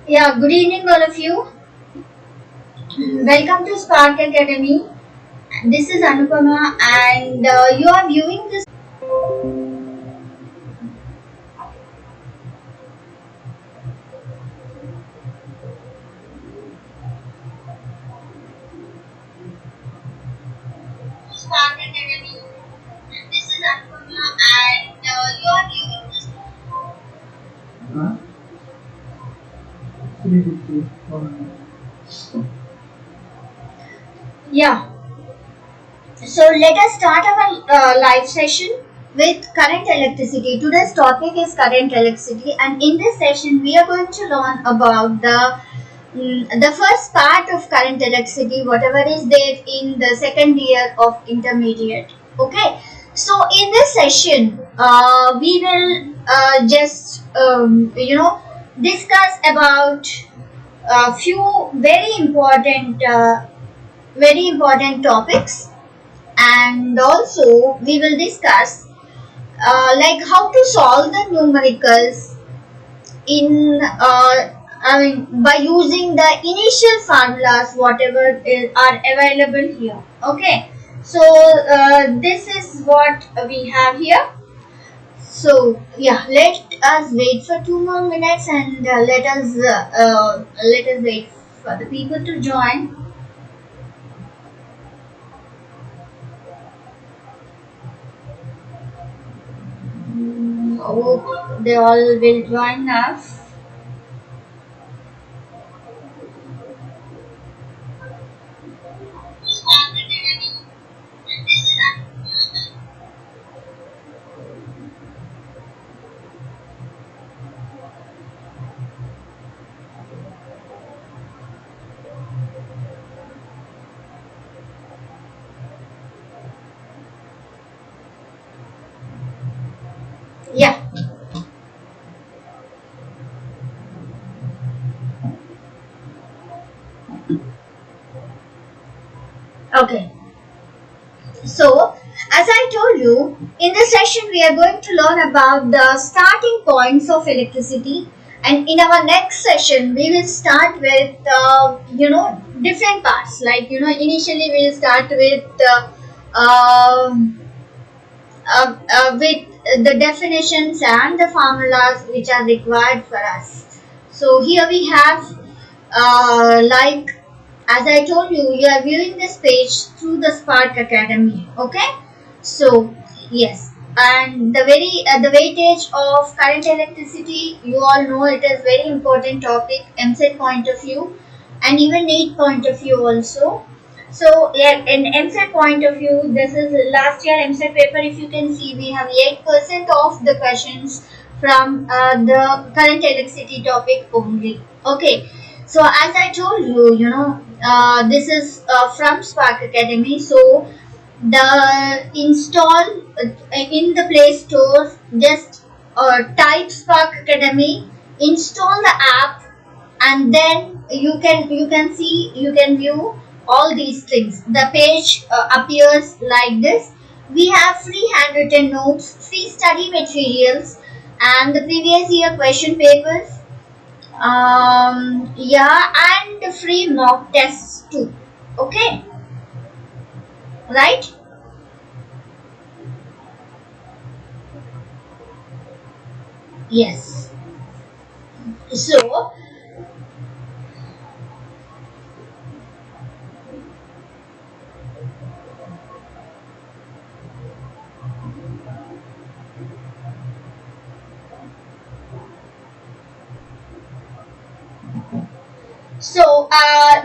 Yeah, good evening, all of you. Welcome to Spark Academy. This is Anupama, and you are viewing this. Spark Academy. This is Anupama, and you are viewing this. Yeah, so let us start our live session with current electricity. Today's topic is current electricity, and in this session, we are going to learn about the first part of current electricity, whatever is there in the second year of intermediate. Okay, so in this session, we will just discuss about a few very important topics, and also we will discuss like how to solve the numericals in by using the initial formulas whatever are available here. Okay, so this is what we have here. So yeah, let us wait for 2 more minutes, and let us wait for the people to join. Hope they all will join us. Yeah. Okay. So, as I told you, in this session we are going to learn about the starting points of electricity, and in our next session we will start with different parts. Like initially we will start um with the definitions and the formulas which are required for us. So here we have like as I told you, you are viewing this page through the Spark Academy. Okay, so yes, and the weightage of current electricity, you all know it is very important topic, EAMCET point of view, and even NEET point of view also. So yeah, in EAMCET point of view, this is last year EAMCET paper. If you can see, we have 8% of the questions from the current electricity topic only. Okay, so as I told you, this is from Spark Academy. So the install in the Play Store, just type Spark Academy, install the app, and then you can view all these things. The page appears like this. We have free handwritten notes, free study materials, and the previous year question papers, yeah, and free mock tests too. Okay, right? Yes. So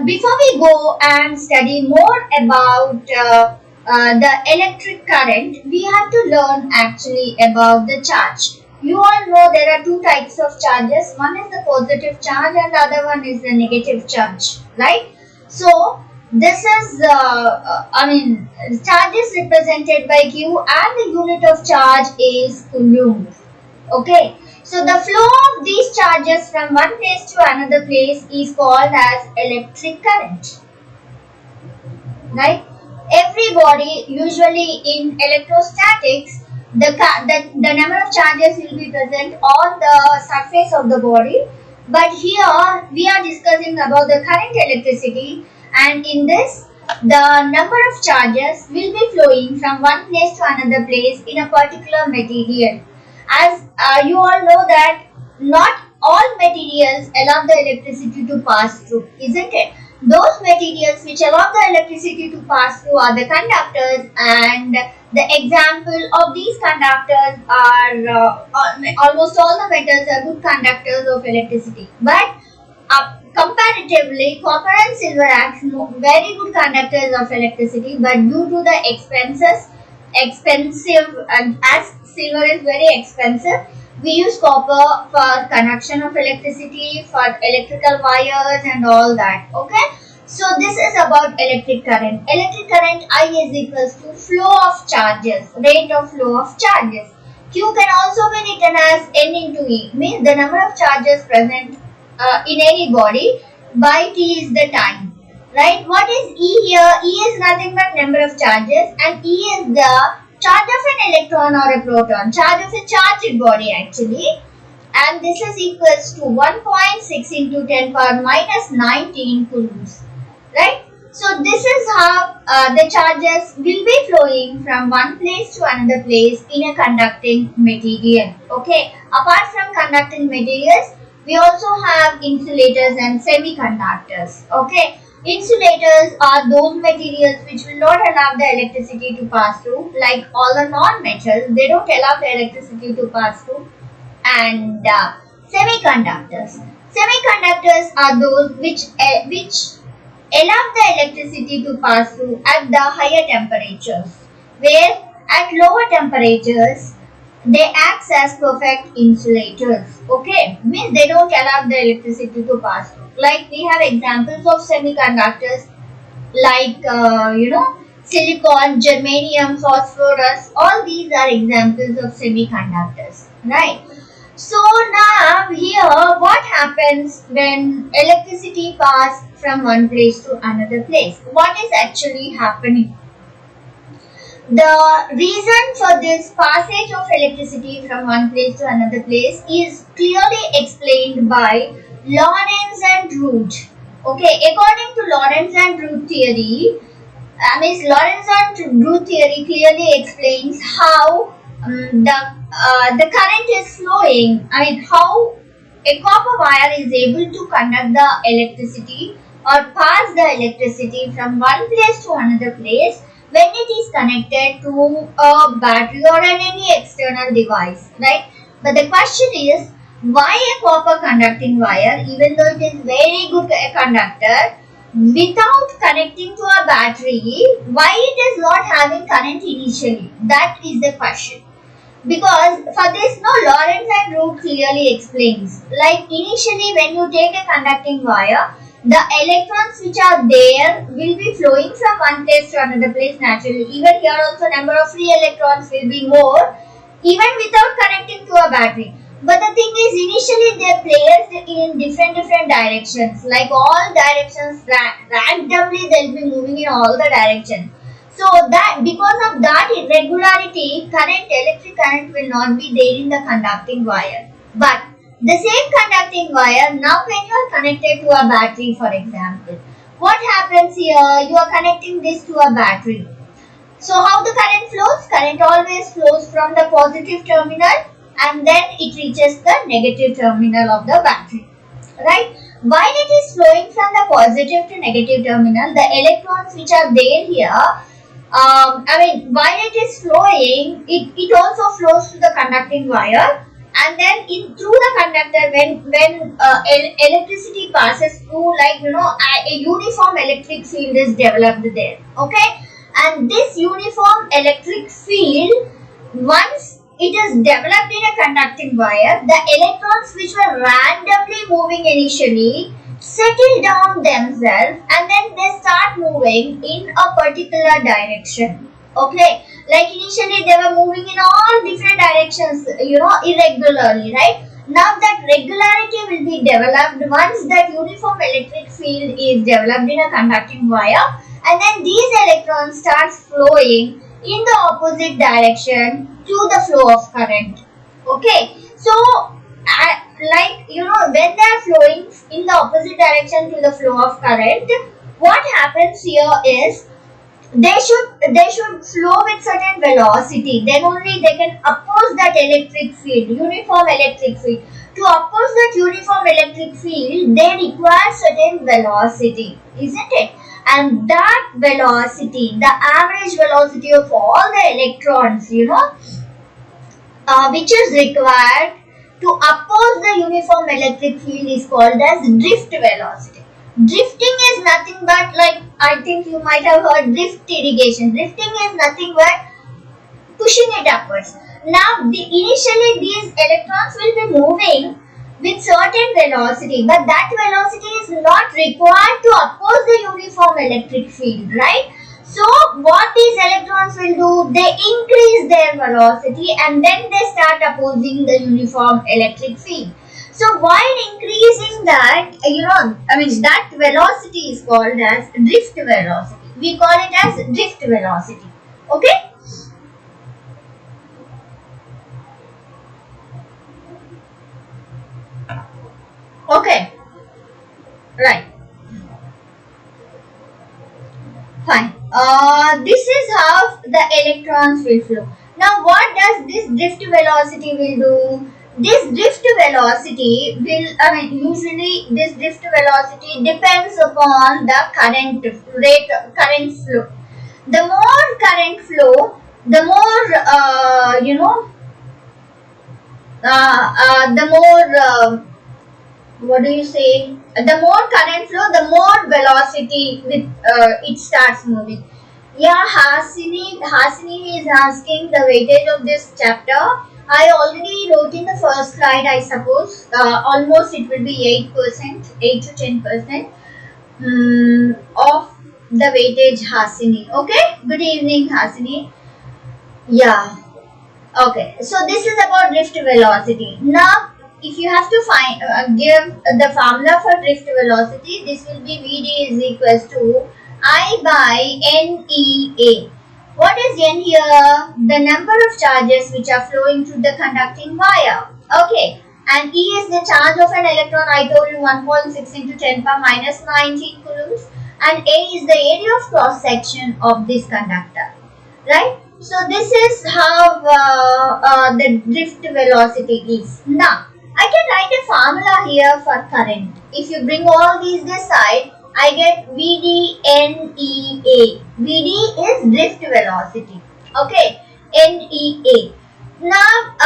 before we go and study more about the electric current, we have to learn actually about the charge. You all know there are two types of charges. One is the positive charge, and the other one is the negative charge, right? So this is, charge is represented by Q, and the unit of charge is coulomb. Okay, so the flow of these charges from one place to another place is called as electric current, right? Every body, usually in electrostatics, the number of charges will be present on the surface of the body. But here we are discussing about the current electricity, and in this the number of charges will be flowing from one place to another place in a particular material. As you all know that not all materials allow the electricity to pass through, isn't it? Those materials which allow the electricity to pass through are the conductors, and the example of these conductors are almost all the metals are good conductors of electricity. But comparatively, copper and silver are very good conductors of electricity, but due to the expensive, and as silver is very expensive, we use copper for conduction of electricity, for electrical wires and all that. Okay, so this is about electric current. Electric current I is equals to flow of charges, rate of flow of charges. Q can also be written as N into E, means the number of charges present in any body, by T is the time, right? What is E here? E is nothing but number of charges, and E is the charge of an electron or a proton, charge of a charged body actually, and this is equals to 1.6 into 10 power minus 19 coulombs, right? So this is how the charges will be flowing from one place to another place in a conducting material. Okay, apart from conducting materials, we also have insulators and semiconductors. Okay, insulators are those materials which will not allow the electricity to pass through, like all the non-metals, they don't allow the electricity to pass through. And semiconductors are those which allow the electricity to pass through at the higher temperatures, where at lower temperatures they act as perfect insulators. Okay, means they don't allow the electricity to pass through. Like we have examples of semiconductors like silicon, germanium, phosphorus, all these are examples of semiconductors, right? So now here what happens when electricity passes from one place to another place? What is actually happening? The reason for this passage of electricity from one place to another place is clearly explained by Lorentz and Root. Okay, according to Lorentz and Root theory, Lorentz and Root theory clearly explains how the current is flowing. How a copper wire is able to conduct the electricity or pass the electricity from one place to another place when it is connected to a battery or any external device, right? But the question is, why a copper conducting wire, even though it is very good conductor, without connecting to a battery, why it is not having current initially? That is the question. Because for this, Lorentz and Root clearly explains. Like initially when you take a conducting wire, the electrons which are there will be flowing from one place to another place naturally. Even here also number of free electrons will be more, even without connecting to a battery. But the thing is, initially they are placed in different directions. Like all directions, randomly they will be moving in all the directions. So that because of that irregularity, electric current will not be there in the conducting wire. But the same conducting wire, now when you are connected to a battery, for example, what happens here? You are connecting this to a battery. So how the current flows? Current always flows from the positive terminal and then it reaches the negative terminal of the battery, right? While it is flowing from the positive to negative terminal, the electrons which are there here, while it is flowing, it also flows to the conducting wire, and then through the conductor, when electricity passes through, a uniform electric field is developed there. Okay, and this uniform electric field, once it is developed in a conducting wire, the electrons which were randomly moving initially settle down themselves and then they start moving in a particular direction. Okay, like initially they were moving in all different directions, irregularly, right? Now that regularity will be developed once that uniform electric field is developed in a conducting wire, and then these electrons start flowing in the opposite direction to the flow of current. Okay, so like when they are flowing in the opposite direction to the flow of current, what happens here is they should flow with certain velocity, then only they can oppose that electric field, uniform electric field. To oppose that uniform electric field, they require certain velocity, isn't it? And that velocity, the average velocity of all the electrons, which is required to oppose the uniform electric field, is called as drift velocity. Drifting is nothing but, like, I think you might have heard drift irrigation. Drifting is nothing but pushing it upwards. Now, initially these electrons will be moving with certain velocity, but that velocity is not required to oppose the uniform electric field, right? So, what these electrons will do, they increase their velocity and then they start opposing the uniform electric field. So, while increasing that, that velocity is called as drift velocity. We call it as drift velocity. Okay? Okay. Right. Fine. This is how the electrons will flow. Now, what does this drift velocity will do? This drift velocity will, usually this drift velocity depends upon the current flow. The more current flow, the more, the more current flow, the more velocity with it starts moving. Yeah, Hasini is asking the weightage of this chapter. I already wrote in the first slide, I suppose. Almost it will be 8%, 8 to 10% of the weightage, Hasini. Okay, good evening, Hasini. Yeah, okay. So this is about drift velocity. Now, if you have to give the formula for drift velocity, this will be Vd is equals to I by NEA. What is N here? The number of charges which are flowing through the conducting wire. Okay. And E is the charge of an electron. I told you 1.6 into 10 power minus 19 coulombs. And A is the area of cross section of this conductor. Right? So this is how the drift velocity is. Now, I can write a formula here for current. If you bring all these this side, I get VD VD is drift velocity. Okay, NEA. Now,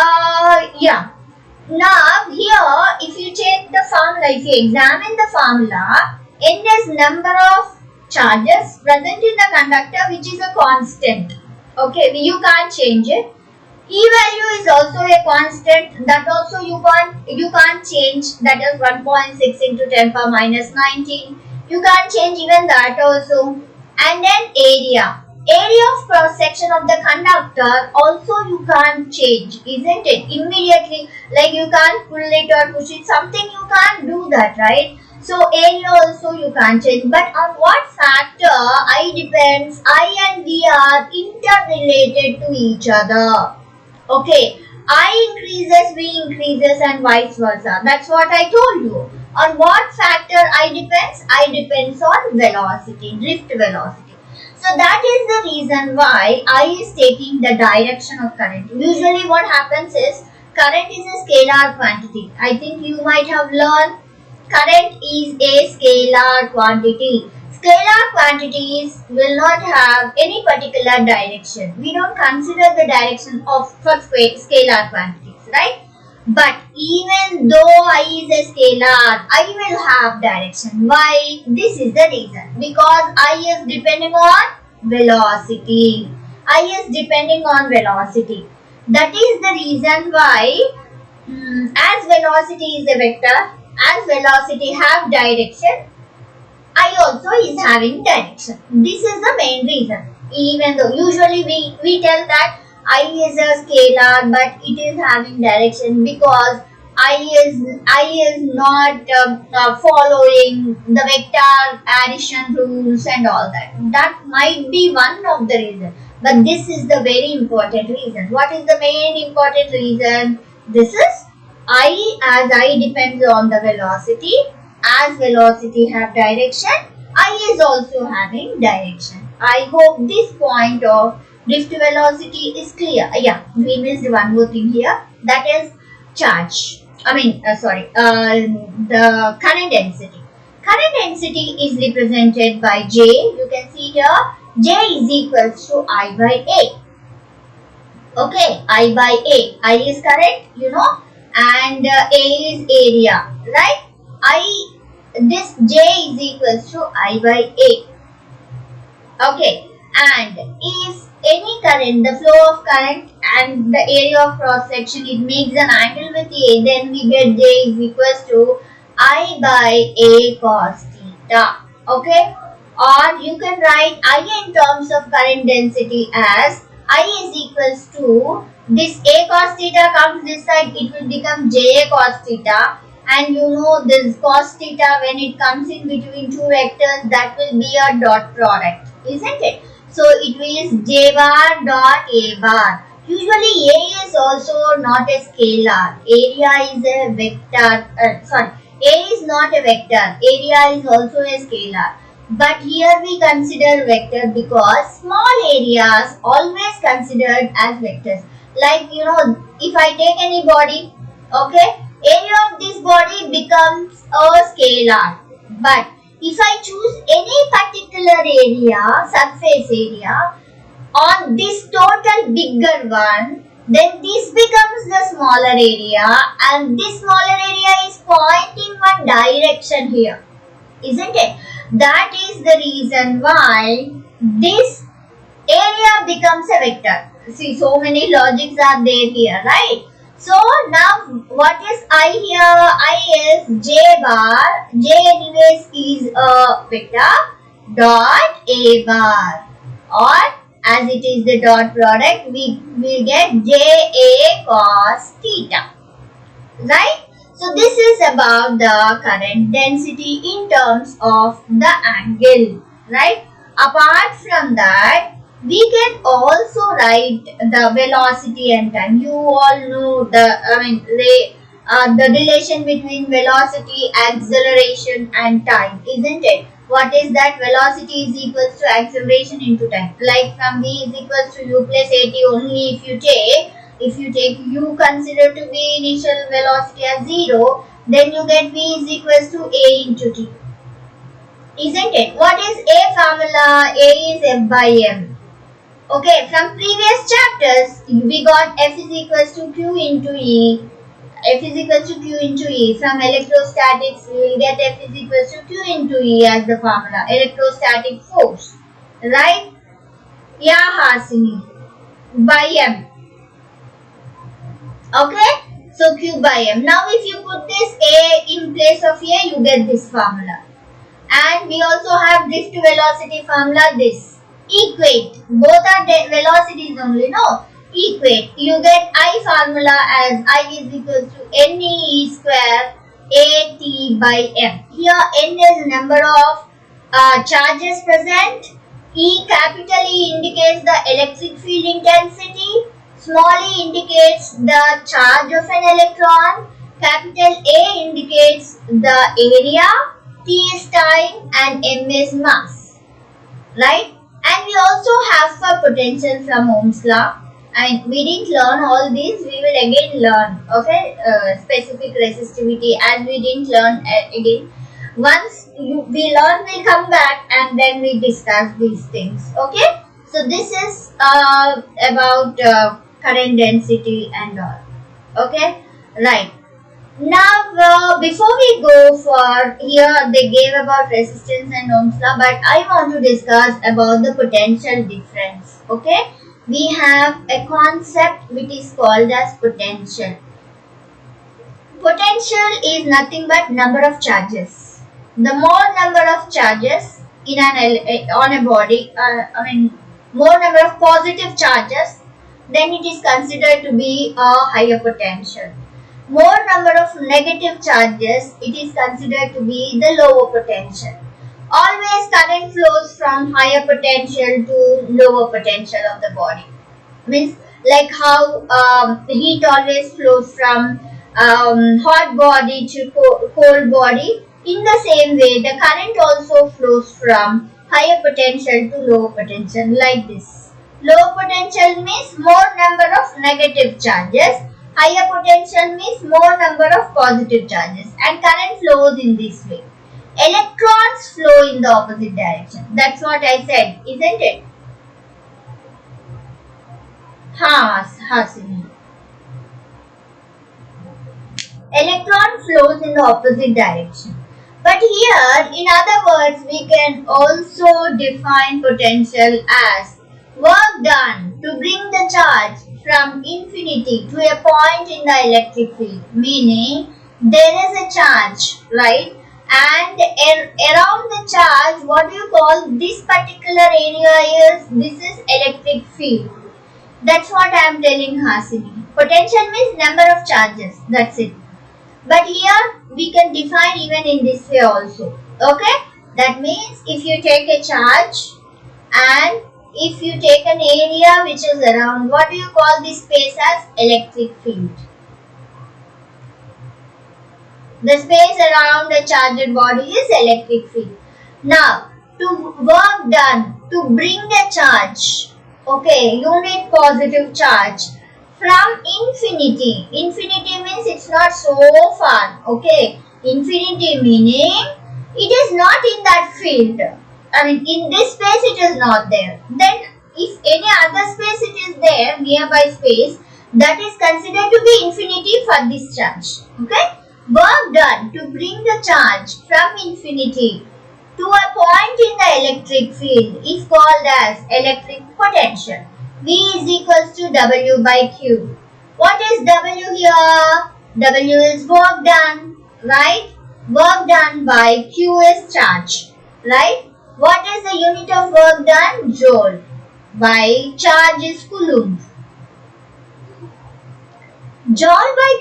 Now here, if you take the formula, if you examine the formula, N is number of charges present in the conductor, which is a constant. Okay, you can't change it. E value is also a constant, that also you can't change, that is 1.6 into 10 power minus 19. You can't change even that also. And then area of cross section of the conductor also you can't change, isn't it? Immediately, like you can't pull it or push it, something you can't do that, right? So area also you can't change. But on what factor I depends? I and V are interrelated to each other. Okay, I increases, V increases, and vice versa. That's what I told you. On what factor I depends? I depends on velocity, drift velocity. So that is the reason why I is taking the direction of current. Usually what happens is, current is a scalar quantity. I think you might have learned current is a scalar quantity. Scalar quantities will not have any particular direction. We don't consider the direction for scalar quantities, right? But even though I is a scalar, I will have direction. Why? This is the reason. Because I is depending on velocity. I is depending on velocity. That is the reason why, as velocity is a vector, as velocity have direction, I also is having direction. This is the main reason. Even though usually we tell that I is a scalar, but it is having direction because I is not following the vector addition rules and all that. That might be one of the reasons. But this is the very important reason. What is the main important reason? This is I, as I depends on the velocity. As velocity have direction, I is also having direction. I hope this point of drift velocity is clear. Yeah, we missed one more thing here. That is charge. The current density. Current density is represented by J. You can see here, J is equals to I by A. Okay, I by A. I is current, and A is area, right? This J is equals to I by A. Okay, and if any current, the flow of current and the area of cross section, it makes an angle with A, then we get J is equals to I by A cos theta. Okay, or you can write I in terms of current density as I is equals to this A cos theta comes this side, it will become J cos theta. And this cos theta, when it comes in between two vectors, that will be a dot product, isn't it? So it is J bar dot A bar. Usually A is also not a scalar. Area is a vector. A is not a vector. Area is also a scalar. But here we consider vector because small areas always considered as vectors. Like if I take any body, okay, area of this body becomes a scalar. But if I choose any particular area, surface area, on this total bigger one, then this becomes the smaller area, and this smaller area is pointing one direction here, isn't it? That is the reason why this area becomes a vector. See, so many logics are there here, right? So now what is I here? I is J bar. J anyways is a vector dot A bar, or as it is the dot product, we will get JA cos theta, right? So this is about the current density in terms of the angle, right? Apart from that, we can also write the velocity and time. You all know the relation between velocity, acceleration and time, isn't it? What is that? Velocity is equals to acceleration into time. Like from V is equals to U plus AT only if you take U consider to be initial velocity as 0, then you get V is equals to A into T. Isn't it? What is A formula? A is F by M. Okay, from previous chapters, we got F is equals to Q into E. F is equals to Q into E. From electrostatics, we will get F is equals to Q into E as the formula. Electrostatic force. Right? Yeah, Hasini. By M. Okay? So Q by M. Now if you put this A in place of A, you get this formula. And we also have drift velocity formula, this. Equate. Both are velocities only, no? Equate. You get I formula as I is equals to NE square AT by M. Here N is number of charges present. E, capital E indicates the electric field intensity. Small e indicates the charge of an electron. Capital A indicates the area. T is time and M is mass. Right? And we also have for potential from Ohm's law. We didn't learn all these. We will again learn. Okay, specific resistivity as we didn't learn again. Once we learn, we'll come back and then we discuss these things. Okay. So this is about current density and all. Okay. Right. Now, before we go for here, they gave about resistance and Ohm's law, but I want to discuss about the potential difference. Okay, we have a concept which is called as potential. Potential is nothing but number of charges. The more number of charges in on a body, more number of positive charges, then it is considered to be a higher potential. More number of negative charges, it is considered to be the lower potential. Always current flows from higher potential to lower potential of the body. Means like how heat always flows from hot body to cold body. In the same way, the current also flows from higher potential to lower potential, like this. Low potential means more number of negative charges. Higher potential means more number of positive charges, and current flows in this way. Electrons flow in the opposite direction. That's what I said, isn't it? Hasini. Electron flows in the opposite direction. But here, in other words, we can also define potential as work done to bring the charge from infinity to a point in the electric field. Meaning, there is a charge, right? And around the charge, what do you call this particular area is, this is electric field. That's what I am telling Hasini. Potential means number of charges. That's it. But here we can define even in this way also. Okay? That means if you take a charge and if you take an area which is around, what do you call this space as? Electric field. The space around the charged body is electric field. Now, to work done to bring the charge, okay, you need positive charge from infinity. Infinity means it's not so far, okay. Infinity meaning it is not in that field. I mean, in this space it is not there. Then if any other space it is there, nearby space, that is considered to be infinity for this charge, okay. Work done to bring the charge from infinity to a point in the electric field is called as electric potential. V is equals to W by Q. What is W here? W is work done, right? Work done by Q is charge, right? What is the unit of work done? Joule. By charge is Coulomb. Joule by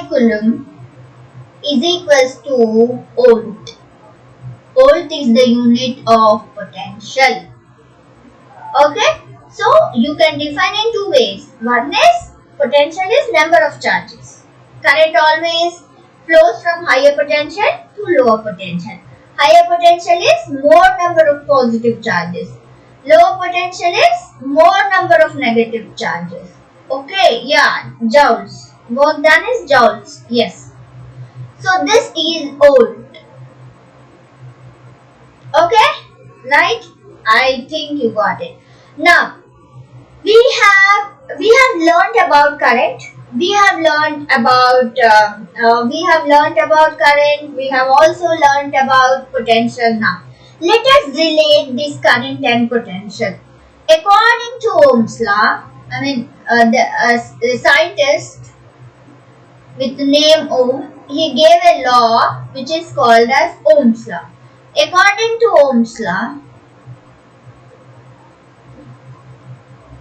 Coulomb is equals to volt. Volt is the unit of potential. Okay, so you can define in two ways. One is potential is number of charges. Current always flows from higher potential to lower potential. Higher potential is more number of positive charges. Lower potential is more number of negative charges. Okay, yeah, joules. Work done is joules. Yes. So this is volt. Okay, right? I think you got it. Now, we have learned about current. We have learned about current. We have also learned about potential. Now, let us relate this current and potential. According to Ohm's law, I mean the scientist with the name Ohm, he gave a law which is called as Ohm's law. According to Ohm's law,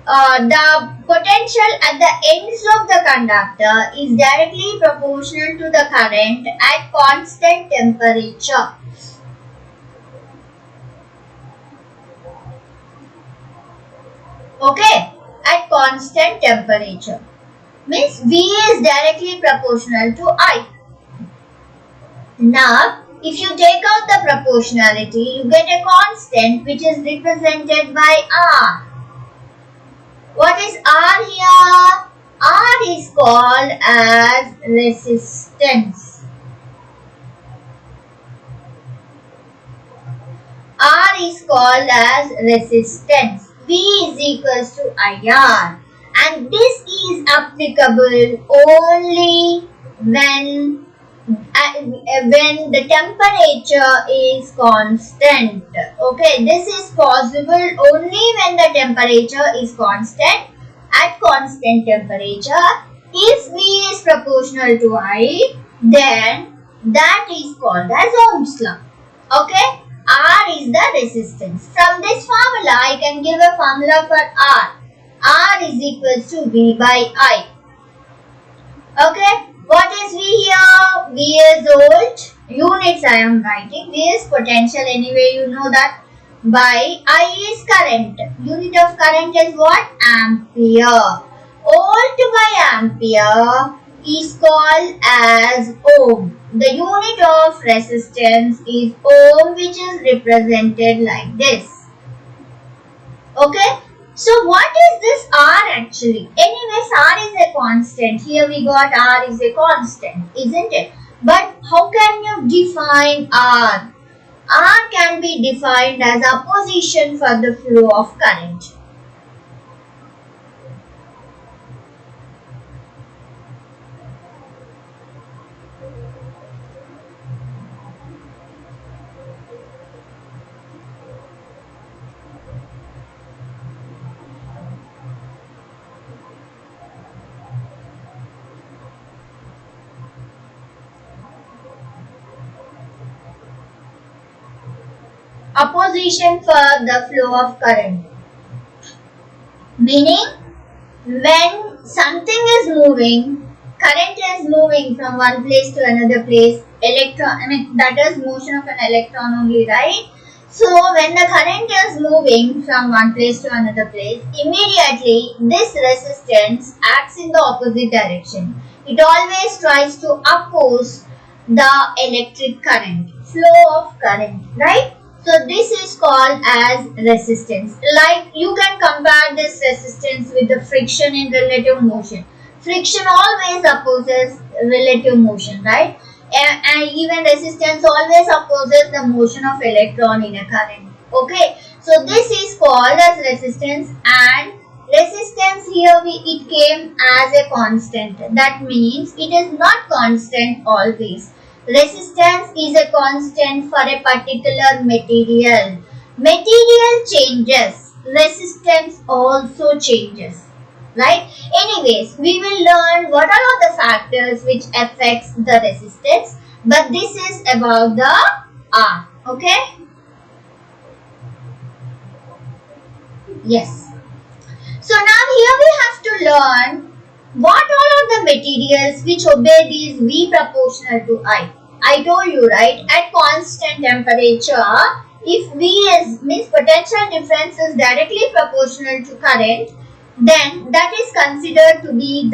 the potential at the ends of the conductor is directly proportional to the current at constant temperature. Okay, at constant temperature. Means V is directly proportional to I. Now, if you take out the proportionality, you get a constant which is represented by R. What is R here? R is called as resistance. R is called as resistance. V is equals to IR. And this is applicable only when the temperature is constant. Okay, this is possible only when the temperature is constant. At constant temperature, if V is proportional to I, then that is called as Ohm's law. Okay, R is the resistance. From this formula, I can give a formula for R. R is equals to V by I. Okay, What is V here? V is volt. Units I am writing. V is potential. Anyway, you know that. By I is current. Unit of current is what? Ampere. Volt by ampere is called as ohm. The unit of resistance is ohm, which is represented like this. Okay. So what is this R actually? Anyways, R is a constant. Here we got R is a constant, isn't it? But how can you define R? R can be defined as opposition for the flow of current. Opposition for the flow of current. Meaning, when something is moving, current is moving from one place to another place, that is motion of an electron only, right? So, when the current is moving from one place to another place, immediately this resistance acts in the opposite direction. It always tries to oppose the electric current, flow of current, right? So this is called as resistance. Like you can compare this resistance with the friction in relative motion. Friction always opposes relative motion, right? And even resistance always opposes the motion of electron in a current. Okay, so this is called as resistance, and resistance here it came as a constant. That means it is not constant always. Resistance is a constant for a particular material. Material changes, resistance also changes, right? Anyways, we will learn what are all the factors which affects the resistance, but this is about the R, okay? Yes. So now here we have to learn what all are the materials which obey these V proportional to I. I told you, right, at constant temperature, if V is means potential difference is directly proportional to current, then that is considered to be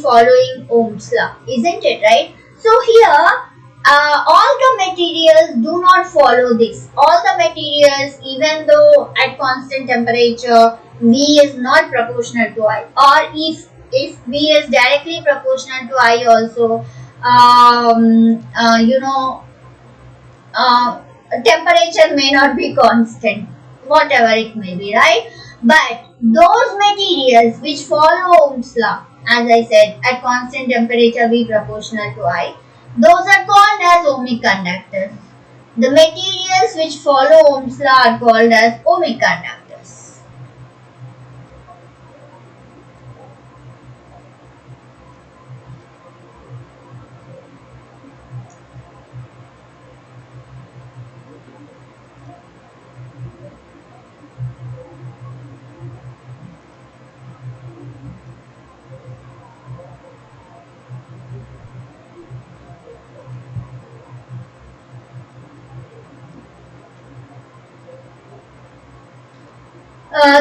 following Ohm's law, isn't it, right? So here all the materials do not follow this. All the materials, even though at constant temperature V is not proportional to I, or if V is directly proportional to I also, temperature may not be constant, whatever it may be, right? But those materials which follow Ohm's law, as I said, at constant temperature V proportional to I, those are called as ohmic conductors. The materials which follow Ohm's law are called as ohmic conductors.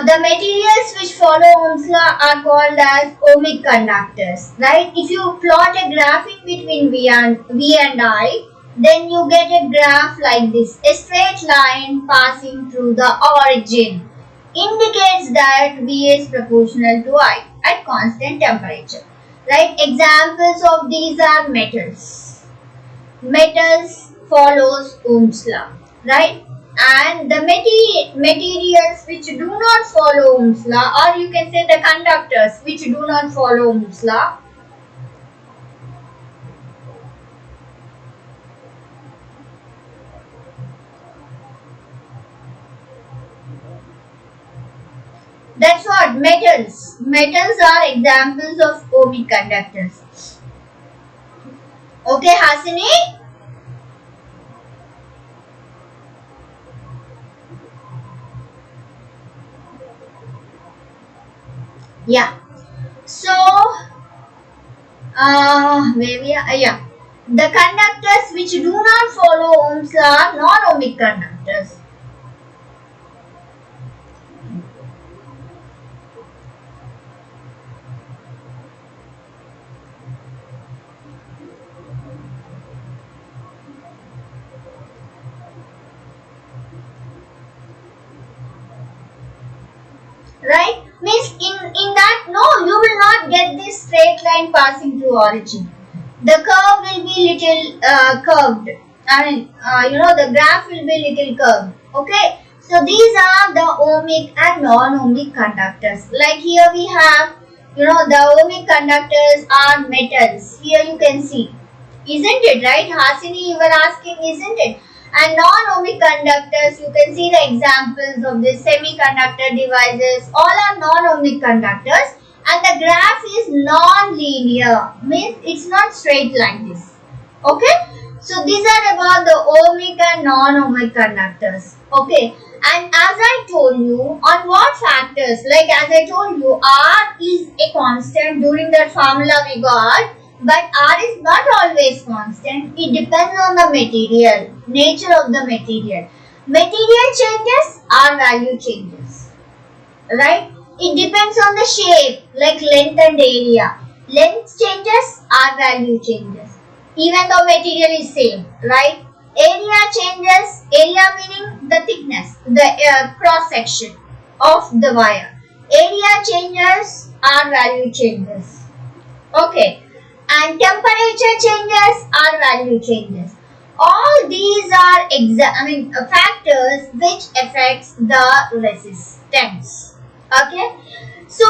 The materials which follow Ohm's law are called as ohmic conductors, right? If you plot a graph in between V and I, then you get a graph like this. A straight line passing through the origin indicates that V is proportional to I at constant temperature, right? Examples of these are metals. Metals follows Ohm's law, right? And the materials which do not follow Ohm's law, or you can say the conductors which do not follow Ohm's law, that's what metals. Metals are examples of ohmic conductors. Okay, Hasini? Yeah. So Where we are, yeah. The conductors which do not follow Ohm's law are non-ohmic conductors. Right? Means in that, no, you will not get this straight line passing through origin. The curve will be little curved. I mean, the graph will be little curved. Okay? So these are the ohmic and non-ohmic conductors. Like here we have, the ohmic conductors are metals. Here you can see. Isn't it, right? Hasini, you were asking, isn't it? And non-ohmic conductors, you can see the examples of the semiconductor devices. All are non-ohmic conductors. And the graph is non-linear, means it's not straight like this. Okay, so these are about the ohmic and non-ohmic conductors. Okay, and as I told you, on what factors, like as I told you, R is a constant. During that formula we got, but R is not always constant. It depends on the material, nature of the material. Material changes, R value changes, right? It depends on the shape, like length and area. Length changes, R value changes. Even though material is same, right? Area changes, area meaning the thickness, the cross section of the wire. Area changes, R value changes. Okay. And temperature changes, R value changes. All these are factors which affects the resistance. Okay, so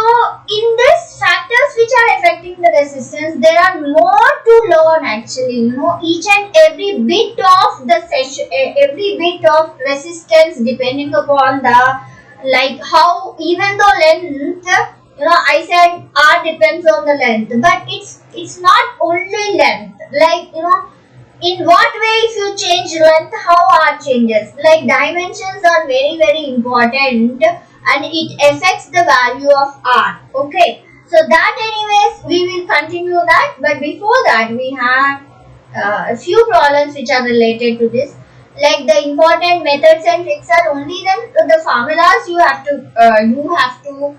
in this factors which are affecting the resistance, there are more to learn actually. Each and every bit of the session, every bit of resistance depending upon the, like how, even though length, I said R depends on the length, but it's not only length. Like in what way if you change length, how R changes? Like dimensions are very very important. And it affects the value of R. Okay, so that anyways we will continue that, but before that we have a few problems which are related to this. Like the important methods and tricks are only the formulas you have to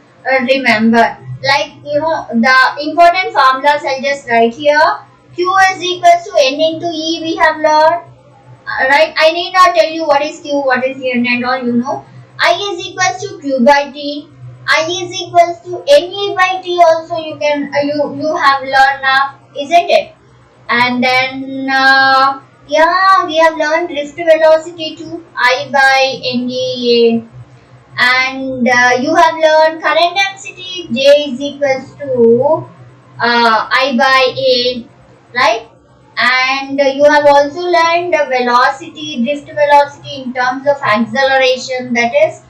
remember. Like the important formulas I'll just write here. Q is equals to N into E we have learned. Right, I need not tell you what is Q, what is N and all. I is equals to Q by T. I is equals to NE by T also you can you have learned now, isn't it? And then we have learned drift velocity too, I by NEA. And you have learned current density, J is equals to I by A, right? And you have also learned the velocity, drift velocity in terms of acceleration, that is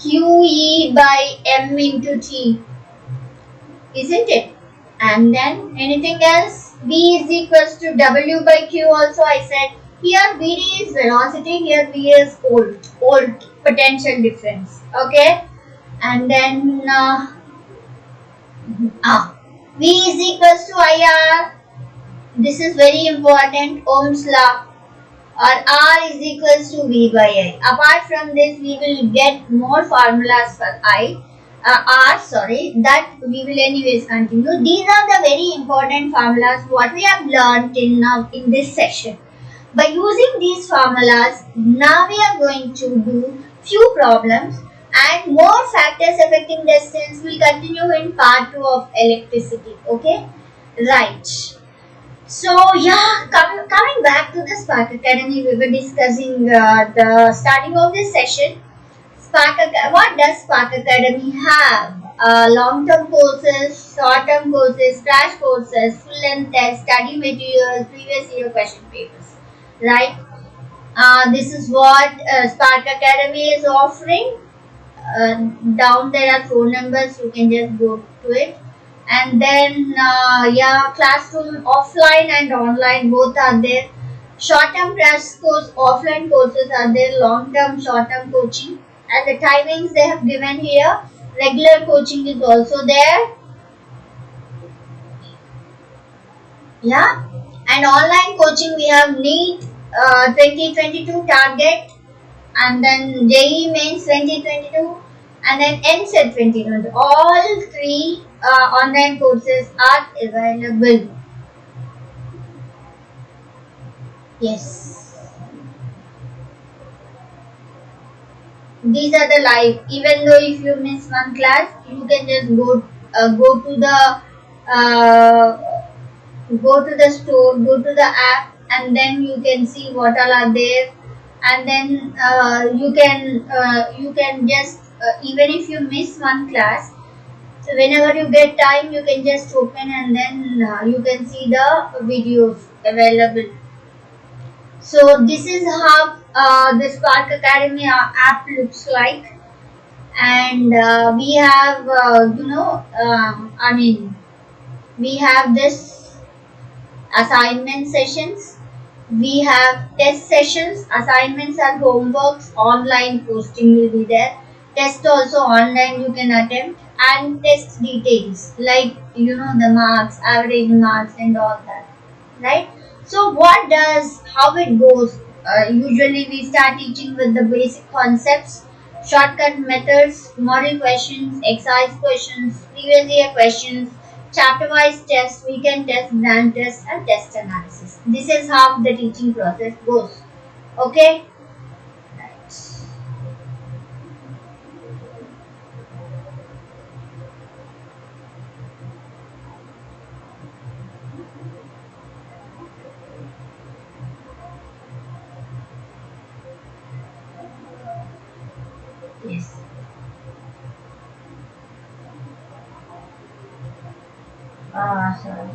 QE by M into T, isn't it? And then anything else? V is equals to W by Q also I said. Here V is velocity, here V is volt, potential difference. Okay, and then V is equals to IR. This is very important, Ohm's law, or R is equals to V by I. Apart from this, we will get more formulas for that we will anyways continue. These are the very important formulas what we have learned till now in this session. By using these formulas, now we are going to do few problems, and more factors affecting distance will continue in part 2 of electricity. Okay, right. So yeah, coming back to the Spark Academy, we were discussing the starting of this session. What does Spark Academy have? Long-term courses, short-term courses, crash courses, full-length tests, study materials, previous year question papers. Right? This is what Spark Academy is offering. Down there are phone numbers, you can just go to it. And then classroom offline and online both are there. Short-term crash course, offline courses are there, long-term, short-term coaching, and the timings they have given here. Regular coaching is also there. Yeah, and online coaching we have NEET 2022 target, and then JEE Mains 2022, and then EAMCET 2022. All three online courses are available. Yes, these are the live. Even though if you miss one class, you can just go to the uh, go to the store, go to the app, and then you can see what all are there, and then you can just even if you miss one class, so whenever you get time, you can just open and then you can see the videos available. So this is how the Spark Academy app looks like, and we have I mean we have this assignment sessions. We have test sessions. Assignments are homeworks. Online posting will be there. Test also online you can attempt, and test details like the marks, average marks, and all that. Right? So what does how it goes? Usually we start teaching with the basic concepts, shortcut methods, model questions, exercise questions, previous year questions, chapter-wise tests, weekend tests, brand tests, and test analysis. This is how the teaching process goes. Okay? Right. Yes. Sorry.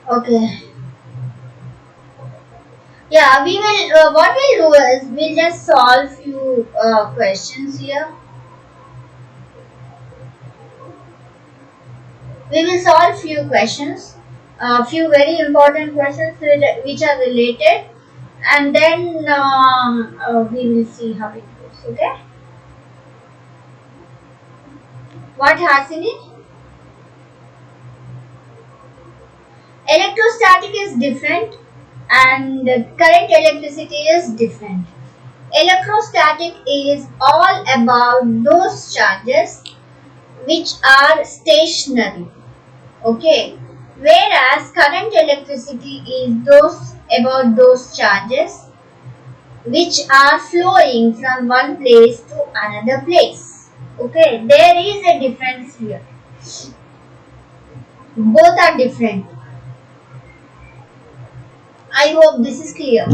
Okay. Yeah, we will. What we'll do is we'll just solve few questions here. We will solve few questions, few very important questions which are related, and then we will see how it goes. Okay, what has in it? Electrostatic is different, and current electricity is different. Electrostatic is all about those charges which are stationary. Okay, whereas current electricity is those about those charges which are flowing from one place to another place. Okay, there is a difference here. Both are different. I hope this is clear.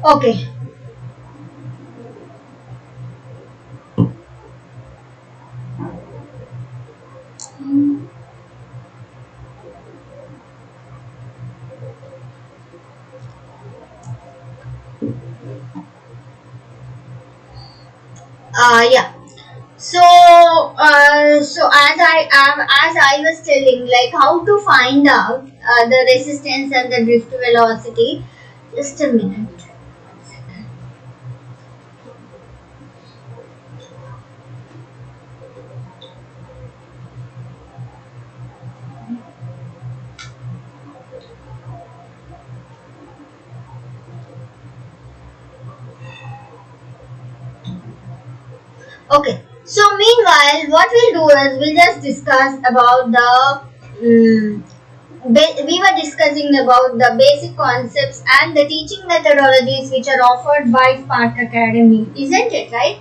Okay. Yeah. So as I was telling, like how to find out the resistance and the drift velocity. Just a minute. Okay. So meanwhile, what we'll do is we'll just discuss about the we were discussing about the basic concepts and the teaching methodologies which are offered by Spark Academy, isn't it, right?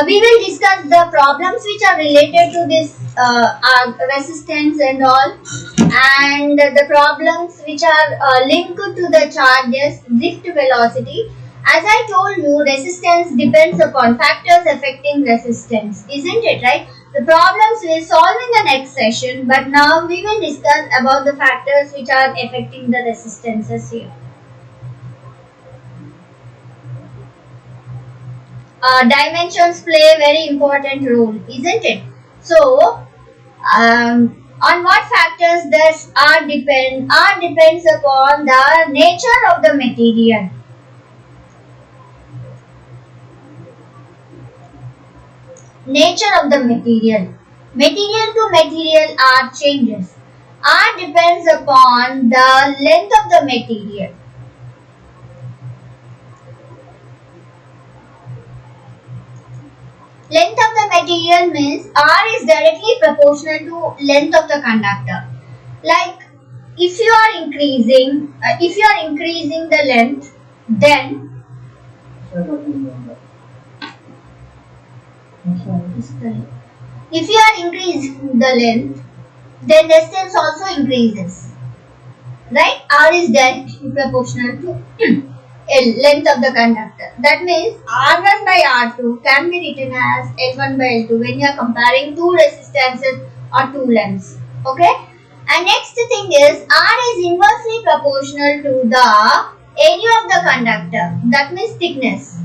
We will discuss the problems which are related to this resistance and all, and the problems which are linked to the charges, drift velocity. As I told you, resistance depends upon factors affecting resistance, isn't it, right? The problems we'll solve in the next session, but now we will discuss about the factors which are affecting the resistances here. Dimensions play a very important role, isn't it? So, on what factors does R depend? R depends upon the nature of the material. Nature of the material. Material to material R changes. R depends upon the length of the material. Length of the material means R is directly proportional to length of the conductor. Like if you are increasing the length, then if you are increasing the length, then distance also increases. Right? R is directly proportional to length of the conductor. That means R1 by R2 can be written as L1 by L2 when you are comparing two resistances or two lengths. Okay? And next thing is R is inversely proportional to the area of the conductor. That means thickness.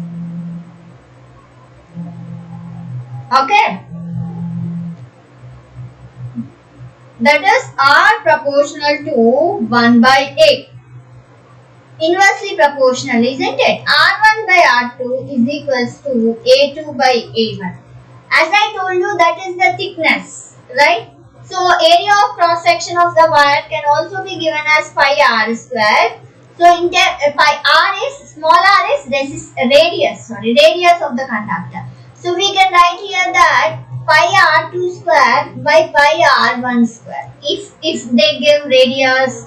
Okay? That is R proportional to 1 by A. Inversely proportional, isn't it? R1 by R2 is equals to A2 by A1. As I told you, that is the thickness, right? So, area of cross section of the wire can also be given as pi r square. So, pi r is, small r is radius of the conductor. So, we can write here that pi r2 square by pi r1 square. If they give radius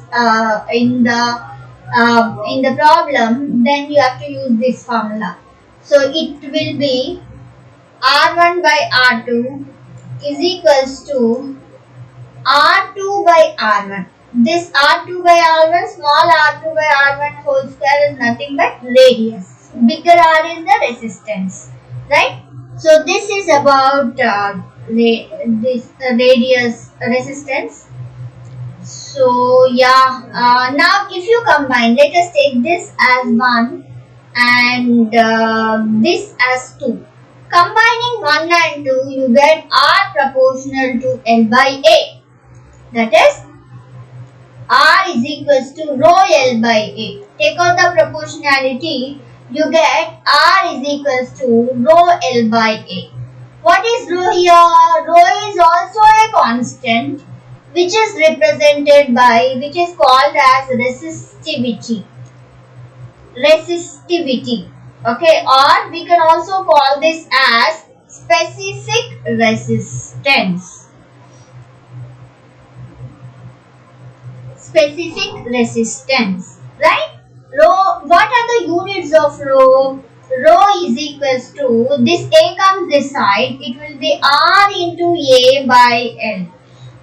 in the problem, then you have to use this formula. So it will be R1 by R2 is equals to R2 by R1. This R2 by R1, small R2 by R1 whole square is nothing but radius. Bigger R is the resistance, right? So this is about this radius resistance. So yeah, now if you combine, let us take this as 1 and this as 2. Combining 1 and 2, you get R proportional to L by A. That is, R is equals to rho L by A. Take out the proportionality, you get R is equals to rho L by A. What is rho here? Rho is also a constant which is represented by, which is called as resistivity. Resistivity. Okay, or we can also call this as specific resistance. Specific resistance, right? Rho, what are the units of rho? Rho is equals to, this A comes this side, it will be R into A by L.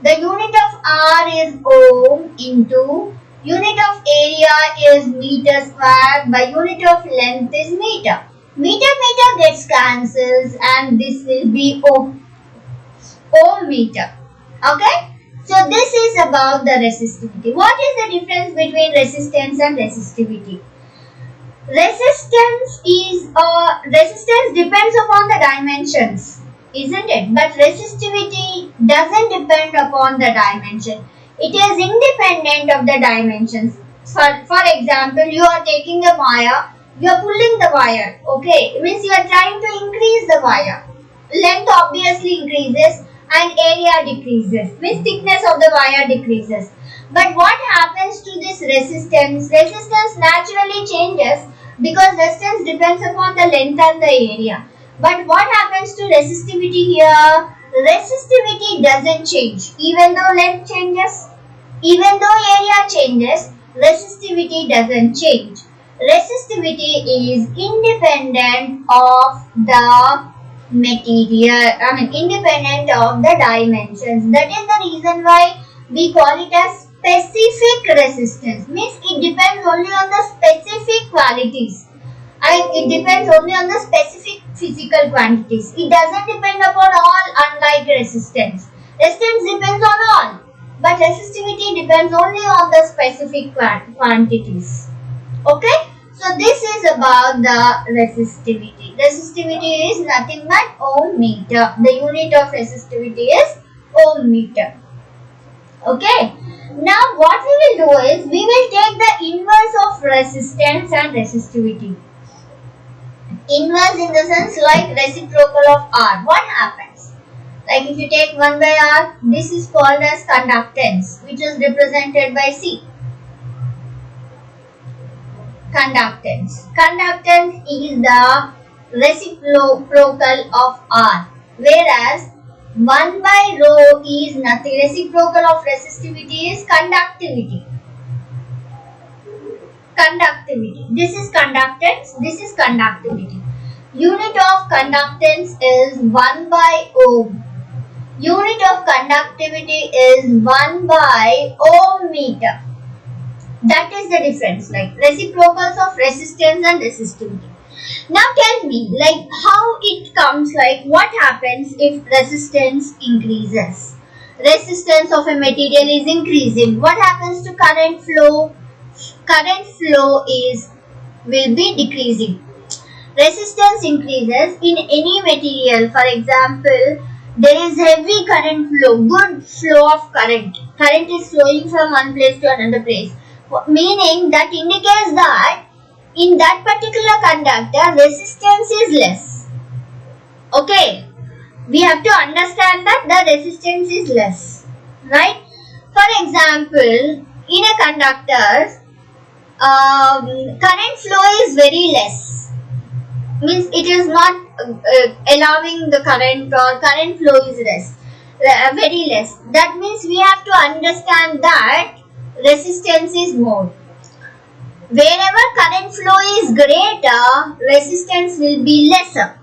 The unit of R is ohm into, unit of area is meter square, by unit of length is meter. Meter gets cancels and this will be ohm meter. Okay? So this is about the resistivity. What is the difference between resistance and resistivity? Resistance depends upon the dimensions, isn't it? But resistivity doesn't depend upon the dimension. It is independent of the dimensions. For example, you are taking a wire, you are pulling the wire, okay? It means you are trying to increase the wire. Length obviously increases and area decreases, means thickness of the wire decreases. But what happens to this resistance? Resistance naturally changes because resistance depends upon the length and the area. But what happens to resistivity here? Resistivity doesn't change. Even though length changes, even though area changes, resistivity doesn't change. Resistivity is independent of the material, independent of the dimensions. That is the reason why we call it as specific resistance. Means it depends only on the specific qualities. It depends only on the specific physical quantities. It doesn't depend upon all, unlike resistance. Resistance depends on all, but resistivity depends only on the specific quantities. Okay? So this is about the resistivity. Resistivity is nothing but ohm meter. The unit of resistivity is ohm meter. Okay? Now what we will do is, we will take the inverse of resistance and resistivity. Inverse in the sense like reciprocal of R. What happens? Like if you take 1 by R, this is called as conductance, which is represented by C. Conductance. Conductance is the reciprocal of R, whereas 1 by rho is nothing. Reciprocal of resistivity is conductivity. Conductivity. This is conductance, this is conductivity. Unit of conductance is 1 by ohm. Unit of conductivity is 1 by ohm meter. That is the difference, like reciprocals of resistance and resistivity. Now tell me, like how it comes, like what happens if resistance increases? Resistance of a material is increasing. What happens to current flow? Current flow will be decreasing. Resistance increases in any material. For example, there is heavy current flow, good flow of current. Current is flowing from one place to another place. Meaning that indicates that in that particular conductor, resistance is less. Okay, we have to understand that the resistance is less, right? For example, in a conductor, current flow is very less. Means it is not allowing the current, or current flow is less, very less. That means we have to understand that resistance is more. Wherever current flow is greater, resistance will be lesser.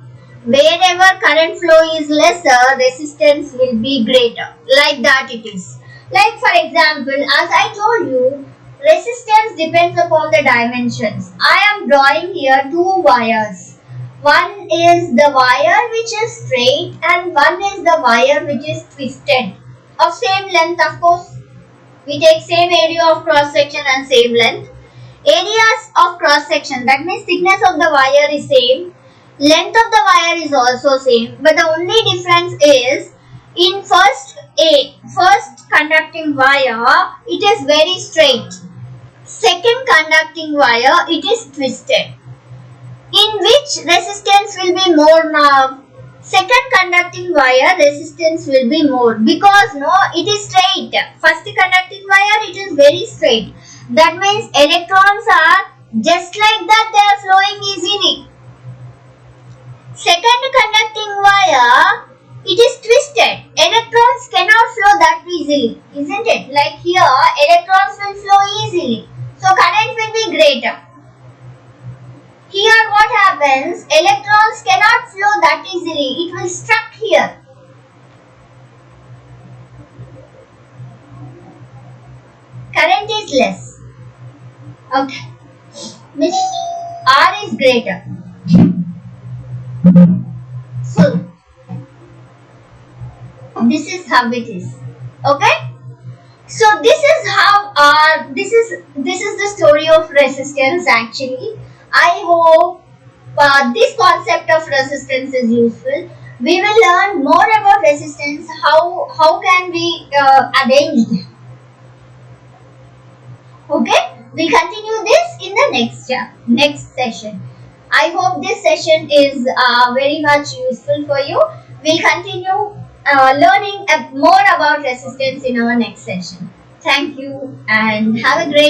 Wherever current flow is lesser, resistance will be greater. Like that it is. Like for example, as I told you, resistance depends upon the dimensions. I am drawing here two wires. One is the wire which is straight and one is the wire which is twisted. Of same length, of course. We take same area of cross section and same length. Areas of cross section, that means thickness of the wire is same. Length of the wire is also same. But the only difference is, in first conducting wire, it is very straight. Second conducting wire, it is twisted. In which resistance will be more now? Second conducting wire, resistance will be more, because it is straight. First conducting wire, it is very straight. That means electrons are just like that, they are flowing easily. Second conducting wire, it is twisted. Electrons cannot flow that easily, isn't it? Like here, electrons will flow easily. So current will be greater. Here what happens? Electrons cannot flow that easily. It will stuck here. Current is less. Okay. Means R is greater. So this is how it is. Okay. So this is how this is the story of resistance actually. I hope this concept of resistance is useful. We will learn more about resistance. How can we arrange them? Okay, we continue this in the next session. I hope this session is very much useful for you. We'll continue learning more about resistance in our next session. Thank you and have a great